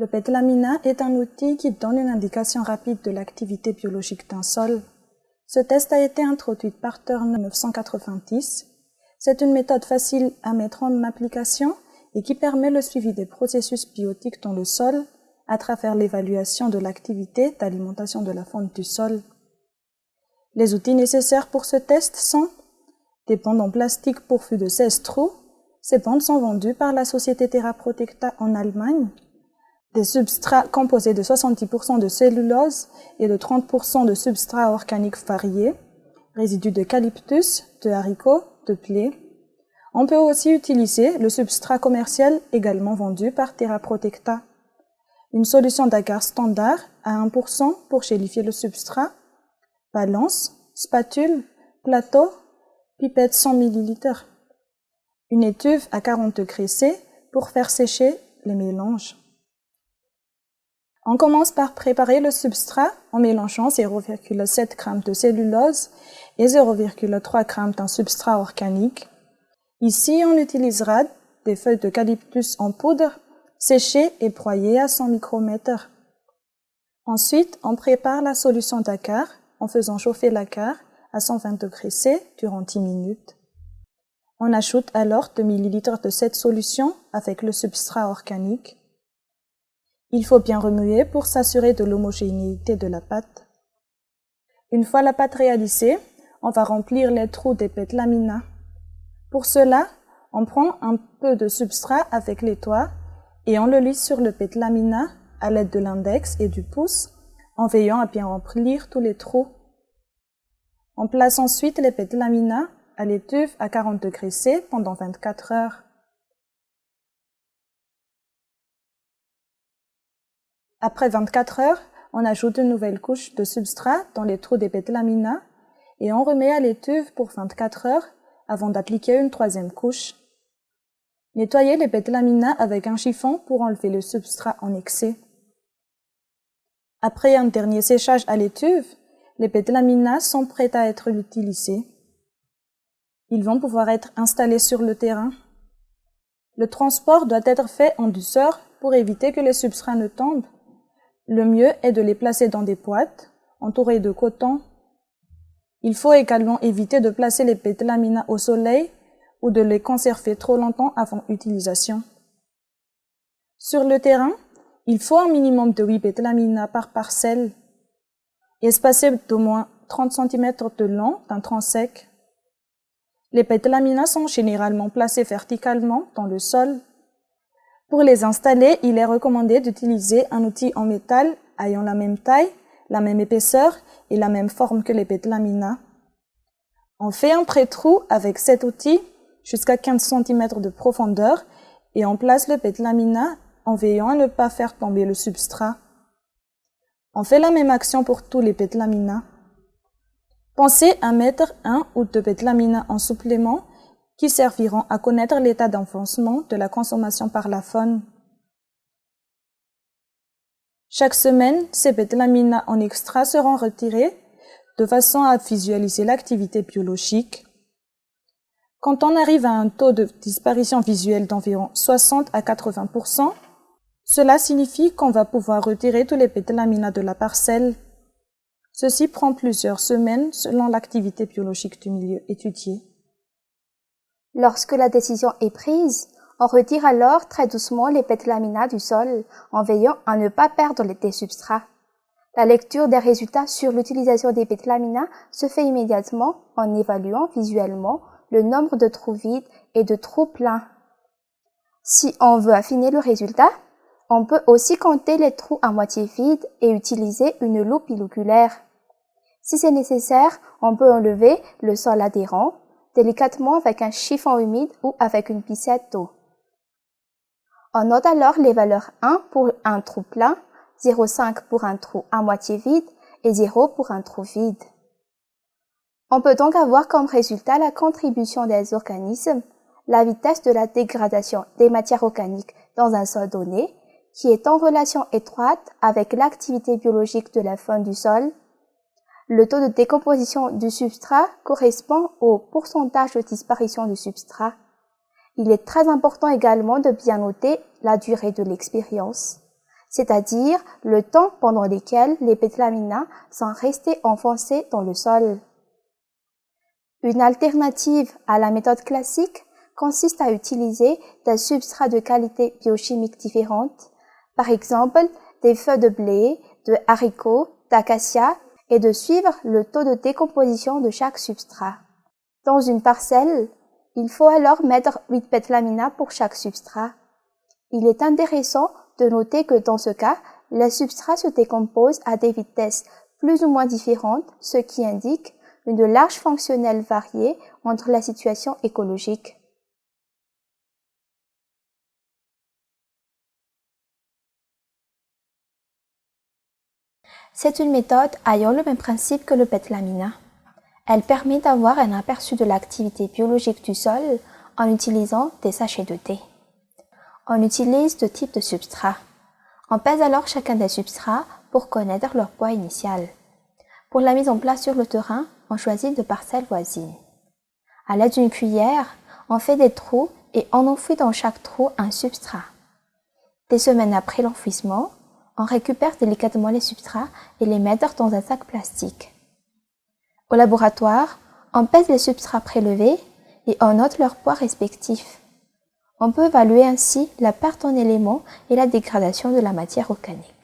Le pétlamina est un outil qui donne une indication rapide de l'activité biologique d'un sol. Ce test a été introduit par Turner en 1990. C'est une méthode facile à mettre en application et qui permet le suivi des processus biotiques dans le sol à travers l'évaluation de l'activité d'alimentation de la faune du sol. Les outils nécessaires pour ce test sont des bandes en plastique pourvues de 16 trous. Ces bandes sont vendues par la société TerraProtecta en Allemagne. Des substrats composés de 70% de cellulose et de 30% de substrats organiques variés, résidus d'eucalyptus, de haricots, de blé. On peut aussi utiliser le substrat commercial également vendu par TerraProtecta. Une solution d'agar standard à 1% pour gélifier le substrat, balance, spatule, plateau, pipette 100 ml. Une étuve à 40 degrés C pour faire sécher les mélanges. On commence par préparer le substrat en mélangeant 0,7 g de cellulose et 0,3 g d'un substrat organique. Ici, on utilisera des feuilles d'eucalyptus en poudre, séchées et broyées à 100 micromètres. Ensuite, on prépare la solution d'agar en faisant chauffer l'agar à 120 degrés C durant 10 minutes. On ajoute alors 2 ml de cette solution avec le substrat organique. Il faut bien remuer pour s'assurer de l'homogénéité de la pâte. Une fois la pâte réalisée, on va remplir les trous des pétlamina. Pour cela, on prend un peu de substrat avec les doigts et on le lisse sur le pétlamina à l'aide de l'index et du pouce, en veillant à bien remplir tous les trous. On place ensuite les pétlamina à l'étuve à 40 degrés C pendant 24 heures. Après 24 heures, on ajoute une nouvelle couche de substrat dans les trous des pétlamina et on remet à l'étuve pour 24 heures avant d'appliquer une troisième couche. Nettoyez les pétlamina avec un chiffon pour enlever le substrat en excès. Après un dernier séchage à l'étuve, les pétlamina sont prêts à être utilisés. Ils vont pouvoir être installés sur le terrain. Le transport doit être fait en douceur pour éviter que les substrats ne tombent. Le mieux est de les placer dans des boîtes entourées de coton. Il faut également éviter de placer les pétlamina au soleil ou de les conserver trop longtemps avant utilisation. Sur le terrain, il faut un minimum de 8 pétlamina par parcelle, espacés d'au moins 30 cm de long d'un tronc sec. Les pétlamina sont généralement placés verticalement dans le sol. Pour les installer, il est recommandé d'utiliser un outil en métal ayant la même taille, la même épaisseur et la même forme que les pétlamina. On fait un pré-trou avec cet outil jusqu'à 15 cm de profondeur et on place le pétlamina en veillant à ne pas faire tomber le substrat. On fait la même action pour tous les pétlamina. Pensez à mettre 1 ou 2 pétlamina en supplément qui serviront à connaître l'état d'avancement de la consommation par la faune. Chaque semaine, ces pétlamina en extra seront retirés de façon à visualiser l'activité biologique. Quand on arrive à un taux de disparition visuelle d'environ 60 à 80%, cela signifie qu'on va pouvoir retirer tous les pétlamina de la parcelle. Ceci prend plusieurs semaines selon l'activité biologique du milieu étudié. Lorsque la décision est prise, on retire alors très doucement les pétlamina du sol en veillant à ne pas perdre les substrats. La lecture des résultats sur l'utilisation des pétlamina se fait immédiatement en évaluant visuellement le nombre de trous vides et de trous pleins. Si on veut affiner le résultat, on peut aussi compter les trous à moitié vides et utiliser une loupe binoculaire. Si c'est nécessaire, on peut enlever le sol adhérent délicatement avec un chiffon humide ou avec une pincette d'eau. On note alors les valeurs 1 pour un trou plein, 0,5 pour un trou à moitié vide et 0 pour un trou vide. On peut donc avoir comme résultat la contribution des organismes, la vitesse de la dégradation des matières organiques dans un sol donné, qui est en relation étroite avec l'activité biologique de la faune du sol. Le taux de décomposition du substrat correspond au pourcentage de disparition du substrat. Il est très important également de bien noter la durée de l'expérience. c'est-à-dire le temps pendant lequel les pétlamina sont restés enfoncés dans le sol. Une alternative à la méthode classique consiste à utiliser des substrats de qualité biochimique différente, par exemple des feuilles de blé, de haricots, d'acacia, et de suivre le taux de décomposition de chaque substrat. Dans une parcelle, il faut alors mettre 8 pétlamina pour chaque substrat. Il est intéressant de noter que dans ce cas, les substrats se décomposent à des vitesses plus ou moins différentes, ce qui indique une large fonctionnelle variée entre les situations écologiques. C'est une méthode ayant le même principe que le pétlamina. Elle permet d'avoir un aperçu de l'activité biologique du sol en utilisant des sachets de thé. On utilise deux types de substrats. On pèse alors chacun des substrats pour connaître leur poids initial. Pour la mise en place sur le terrain, on choisit deux parcelles voisines. À l'aide d'une cuillère, on fait des trous et on enfouit dans chaque trou un substrat. Des semaines après l'enfouissement, on récupère délicatement les substrats et les met dans un sac plastique. Au laboratoire, on pèse les substrats prélevés et on note leur poids respectif. On peut évaluer ainsi la perte en éléments et la dégradation de la matière organique.